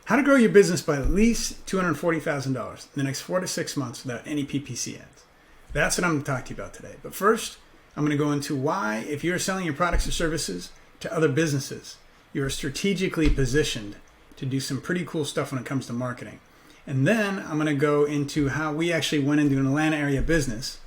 How to grow your business by at least $240,000 in the next 4 to 6 months without any PPC ads. That's what I'm going to talk to you about today. But first, I'm going to go into why, if you're selling your products or services to other businesses, you are strategically positioned to do some pretty cool stuff when it comes to marketing. And then I'm going to go into how we actually went into an Atlanta area business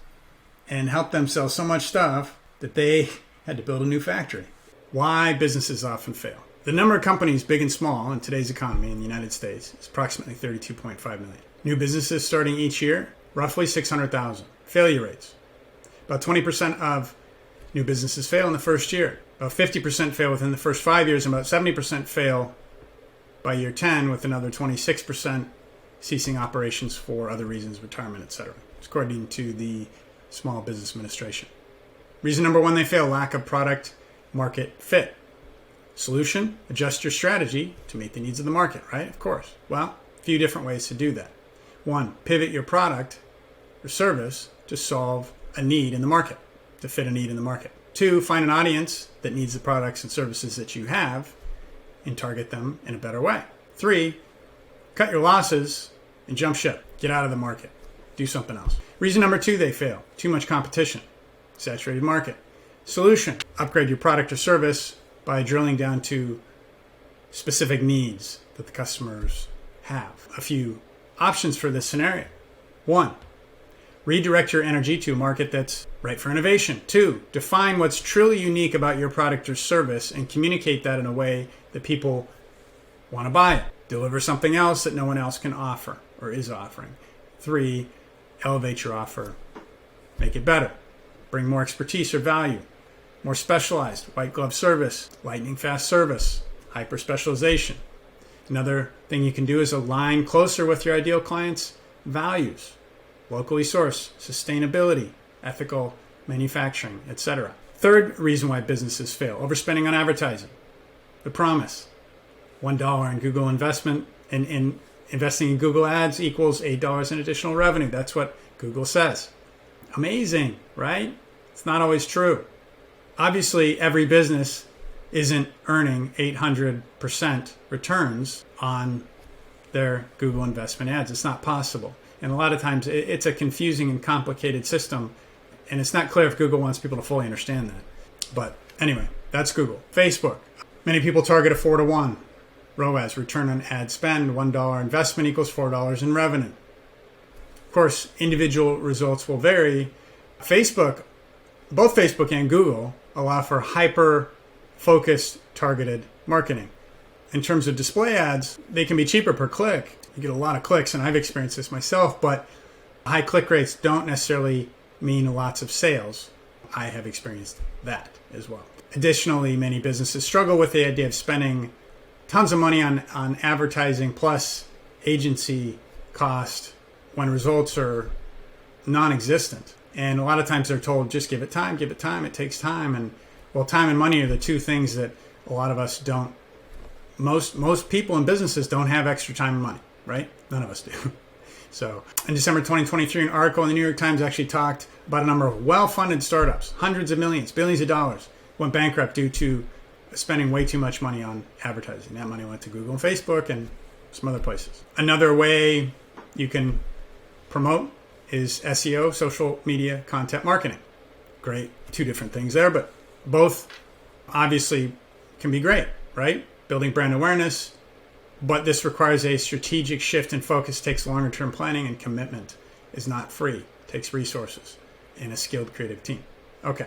and helped them sell so much stuff that they had to build a new factory. Why businesses often fail. The number of companies, big and small, in today's economy in the United States is approximately 32.5 million. New businesses starting each year, roughly 600,000. Failure rates. About 20% of new businesses fail in the first year. About 50% fail within the first 5 years, and about 70% fail by year 10, with another 26% ceasing operations for other reasons, retirement, etc. It's according to the Small Business Administration. Reason number one they fail, lack of product market fit. Solution, adjust your strategy to meet the needs of the market, right? Of course. Well, a few different ways to do that. One, pivot your product or service to solve a need in the market, to fit a need in the market. Two, find an audience that needs the products and services that you have and target them in a better way. Three, cut your losses and jump ship. Get out of the market. Do something else. Reason number two they fail, too much competition, saturated market. Solution, upgrade your product or service by drilling down to specific needs that the customers have. A few options for this scenario. One, redirect your energy to a market that's right for innovation. Two, define what's truly unique about your product or service and communicate that in a way that people want to buy it. Deliver something else that no one else can offer or is offering. Three, elevate your offer. Make it better. Bring more expertise or value. More specialized, white glove service, lightning fast service, hyper specialization. Another thing you can do is align closer with your ideal clients' values. Locally sourced, sustainability, ethical manufacturing, etc. Third reason why businesses fail, overspending on advertising. The promise, $1 in Google investment in investing in Google ads equals $8 in additional revenue. That's what Google says. Amazing, right? It's not always true. Obviously, every business isn't earning 800% returns on their Google investment ads. It's not possible. And a lot of times it's a confusing and complicated system, and it's not clear if Google wants people to fully understand that. But anyway, that's Google. Facebook. Many people target a 4-to-1 ROAS, return on ad spend. $1 investment equals $4 in revenue. Of course, individual results will vary. Facebook, both Facebook and Google, allow for hyper-focused targeted marketing. In terms of display ads, they can be cheaper per click. You get a lot of clicks, and I've experienced this myself, but high click rates don't necessarily mean lots of sales. I have experienced that as well. Additionally, many businesses struggle with the idea of spending tons of money on advertising plus agency cost when results are non-existent. And a lot of times they're told, just give it time, it takes time. And well, time and money are the two things that a lot of us don't, most people in businesses don't have extra time and money, right? None of us do. So in December 2023, an article in the New York Times actually talked about a number of well-funded startups, hundreds of millions, billions of dollars, went bankrupt due to spending way too much money on advertising. That money went to Google and Facebook and some other places. Another way you can promote is SEO, social media content marketing. Great, two different things there, but both obviously can be great, right? Building brand awareness, but this requires a strategic shift in focus, takes longer term planning, and commitment is not free. Takes resources and a skilled creative team. Okay,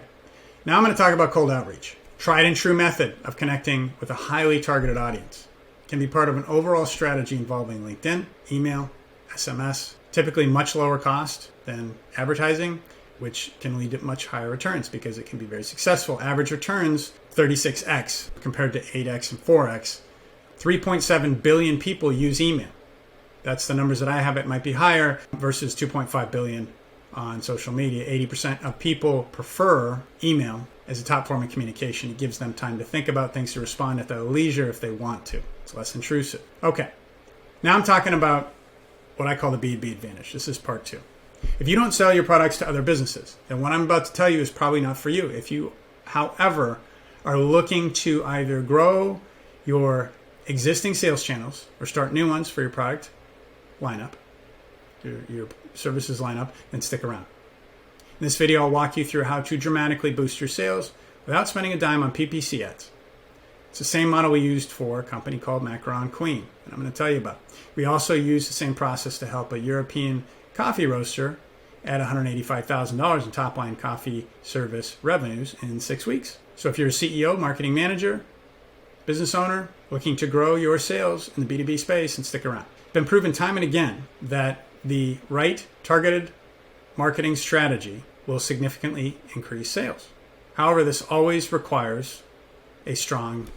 now I'm going to talk about cold outreach. Tried and true method of connecting with a highly targeted audience. Can be part of an overall strategy involving LinkedIn, email, SMS, typically much lower cost than advertising, which can lead to much higher returns because it can be very successful. Average returns 36x compared to 8x and 4x. 3.7 billion people use email. That's the numbers that I have. It might be higher versus 2.5 billion on social media. 80% of people prefer email as a top form of communication. It gives them time to think about things, to respond at their leisure if they want to. It's less intrusive. Okay, now I'm talking about what I call the B2B advantage. This is part two. If you don't sell your products to other businesses, then what I'm about to tell you is probably not for you. If you, however, are looking to either grow your existing sales channels or start new ones for your product lineup, your services lineup, then stick around. In this video, I'll walk you through how to dramatically boost your sales without spending a dime on PPC ads. It's the same model we used for a company called Macaron Queen, and I'm going to tell you about. We also used the same process to help a European coffee roaster at $185,000 in top-line coffee service revenues in 6 weeks. So if you're a CEO, marketing manager, business owner, looking to grow your sales in the B2B space, and stick around. It's been proven time and again that the right targeted marketing strategy will significantly increase sales. However, this always requires a strong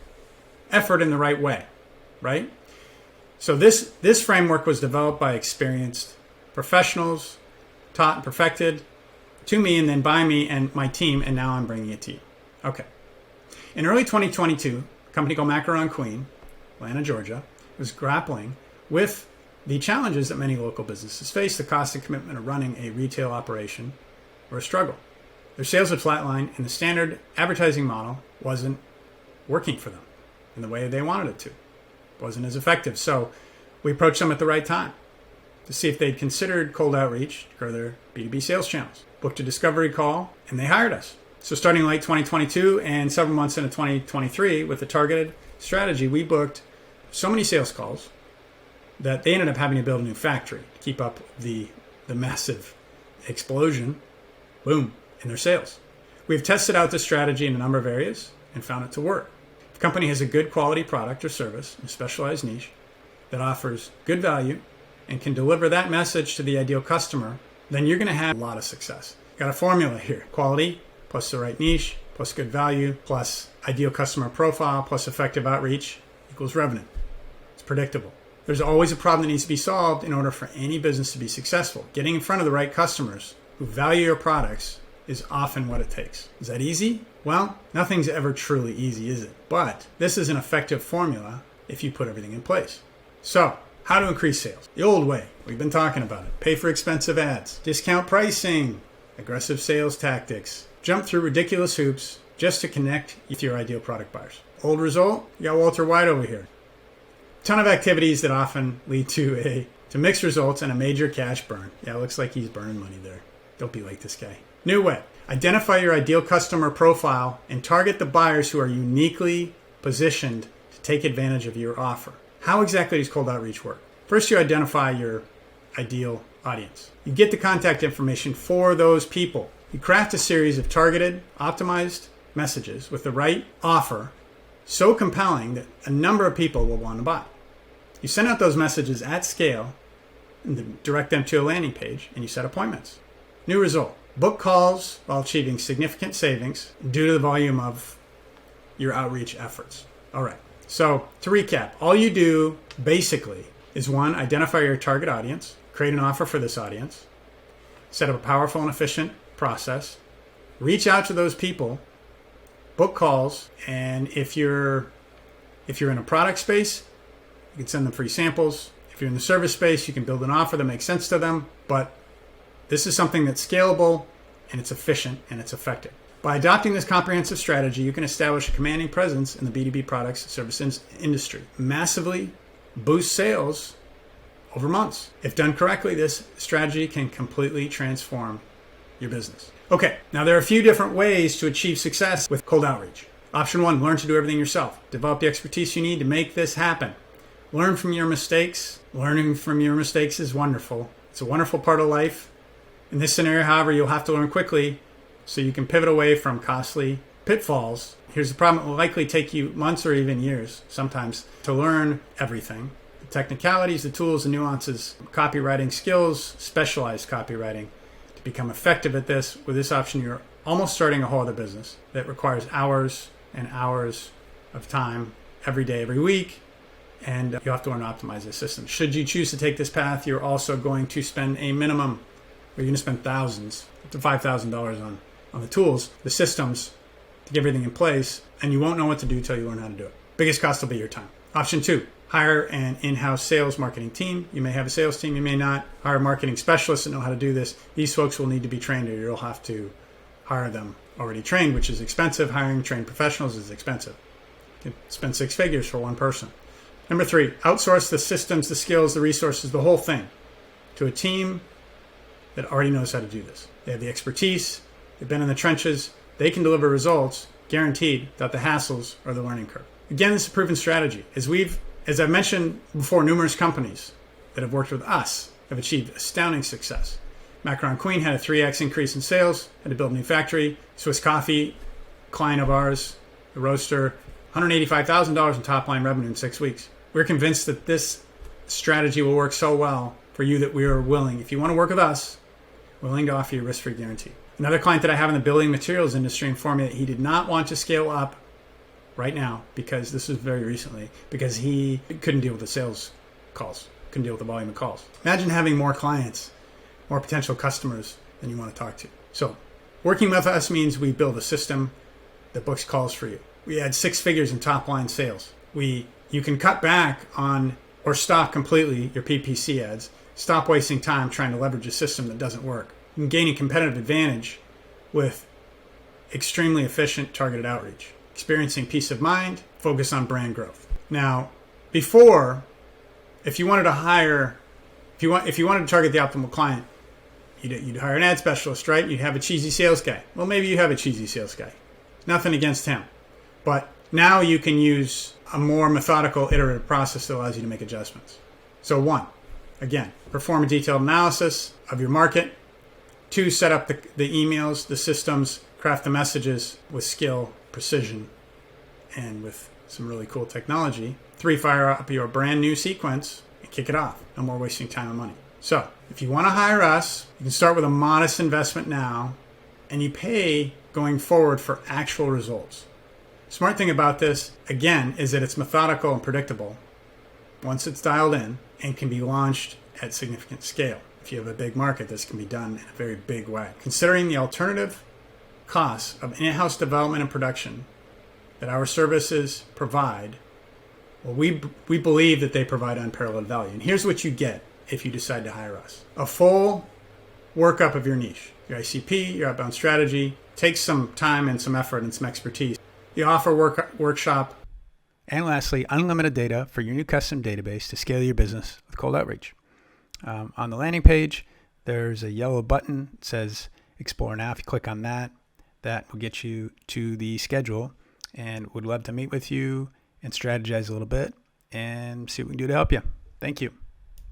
effort in the right way, right? So this framework was developed by experienced professionals, taught and perfected to me and then by me and my team, and now I'm bringing it to you. Okay. In early 2022, a company called Macaron Queen, Atlanta, Georgia, was grappling with the challenges that many local businesses face. The cost and commitment of running a retail operation were a struggle. Their sales had flatlined, and the standard advertising model wasn't working for them in the way they wanted it to. It wasn't as effective. So we approached them at the right time to see if they'd considered cold outreach to grow their B2B sales channels. Booked a discovery call, and they hired us. So starting late 2022 and several months into 2023 with a targeted strategy, we booked so many sales calls that they ended up having to build a new factory to keep up the massive explosion, boom, in their sales. We've tested out this strategy in a number of areas and found it to work. If the company has a good quality product or service in a specialized niche that offers good value and can deliver that message to the ideal customer, then you're going to have a lot of success. Got a formula here: quality plus the right niche plus good value plus ideal customer profile plus effective outreach equals revenue. It's predictable. There's always a problem that needs to be solved in order for any business to be successful. Getting in front of the right customers who value your products is often what it takes. Is that easy? Well, nothing's ever truly easy, is it? But this is an effective formula if you put everything in place. So, how to increase sales? The old way. We've been talking about it. Pay for expensive ads, discount pricing, aggressive sales tactics, jump through ridiculous hoops just to connect with your ideal product buyers. Old result? You got Walter White over here. Ton of activities that often lead to mixed results and a major cash burn. Yeah, it looks like he's burning money there. Don't be like this guy. New way. Identify your ideal customer profile and target the buyers who are uniquely positioned to take advantage of your offer. How exactly does cold outreach work? First, you identify your ideal audience. You get the contact information for those people. You craft a series of targeted, optimized messages with the right offer so compelling that a number of people will want to buy. You send out those messages at scale and direct them to a landing page, and you set appointments. New result. Book calls while achieving significant savings due to the volume of your outreach efforts. All right. So to recap, all you do basically is one, identify your target audience, create an offer for this audience, set up a powerful and efficient process, reach out to those people, book calls, and if you're in a product space, you can send them free samples. If you're in the service space, you can build an offer that makes sense to them. But this is something that's scalable, and it's efficient, and it's effective. By adopting this comprehensive strategy, you can establish a commanding presence in the B2B products and services industry. Massively boost sales over months. If done correctly, this strategy can completely transform your business. Okay, now there are a few different ways to achieve success with cold outreach. Option one, learn to do everything yourself. Develop the expertise you need to make this happen. Learn from your mistakes. Learning from your mistakes is wonderful. It's a wonderful part of life. In this scenario, however, you'll have to learn quickly so you can pivot away from costly pitfalls. Here's the problem. It will likely take you months or even years sometimes to learn everything. The technicalities, the tools, the nuances, copywriting skills, specialized copywriting. To become effective at this, with this option, you're almost starting a whole other business that requires hours and hours of time every day, every week. And you have to learn to optimize this system. Should you choose to take this path, you're also going to spend a minimum, or you're going to spend thousands, up to $5,000 on the tools, the systems, to get everything in place, and you won't know what to do until you learn how to do it. Biggest cost will be your time. Option two, hire an in-house sales marketing team. You may have a sales team, you may not. Hire marketing specialists that know how to do this. These folks will need to be trained, or you'll have to hire them already trained, which is expensive. Hiring trained professionals is expensive. You can spend 6 figures for one person. Number 3, outsource the systems, the skills, the resources, the whole thing to a team that already knows how to do this. They have the expertise, they've been in the trenches, they can deliver results guaranteed without the hassles or the learning curve. Again, this is a proven strategy. As I've mentioned before, numerous companies that have worked with us have achieved astounding success. Macaron Queen had a 3x increase in sales, had to build a new factory. Swiss Coffee, client of ours, the roaster, $185,000 in top line revenue in 6 weeks. We're convinced that this strategy will work so well for you that we are willing, if you want to work with us, willing to offer you a risk-free guarantee. Another client that I have in the building materials industry informed me that he did not want to scale up right now, because this was very recently, because he couldn't deal with the sales calls, couldn't deal with the volume of calls. Imagine having more clients, more potential customers than you want to talk to. So working with us means we build a system that books calls for you. We add 6 figures in top line sales. You can cut back on or stop completely your PPC ads. Stop wasting time trying to leverage a system that doesn't work. You can gain a competitive advantage with extremely efficient targeted outreach, experiencing peace of mind, focus on brand growth. Now, before, if you wanted to target the optimal client, you'd hire an ad specialist, right? You'd have a cheesy sales guy. Well, maybe you have a cheesy sales guy. Nothing against him. But now you can use a more methodical, iterative process that allows you to make adjustments. So 1, again, perform a detailed analysis of your market. 2, set up the emails, the systems, craft the messages with skill, precision, and with some really cool technology. 3, fire up your brand new sequence and kick it off. No more wasting time and money. So if you want to hire us, you can start with a modest investment now, and you pay going forward for actual results. Smart thing about this, again, is that it's methodical and predictable once it's dialed in and can be launched at significant scale. If you have a big market, this can be done in a very big way. Considering the alternative costs of in-house development and production that our services provide, well, we believe that they provide unparalleled value. And here's what you get if you decide to hire us. A full workup of your niche, your ICP, your outbound strategy. Takes some time and some effort and some expertise. The offer workshop. And lastly, unlimited data for your new custom database to scale your business with cold outreach. On the landing page, there's a yellow button that says Explore Now. If you click on that, that will get you to the schedule, and would love to meet with you and strategize a little bit and see what we can do to help you. Thank you.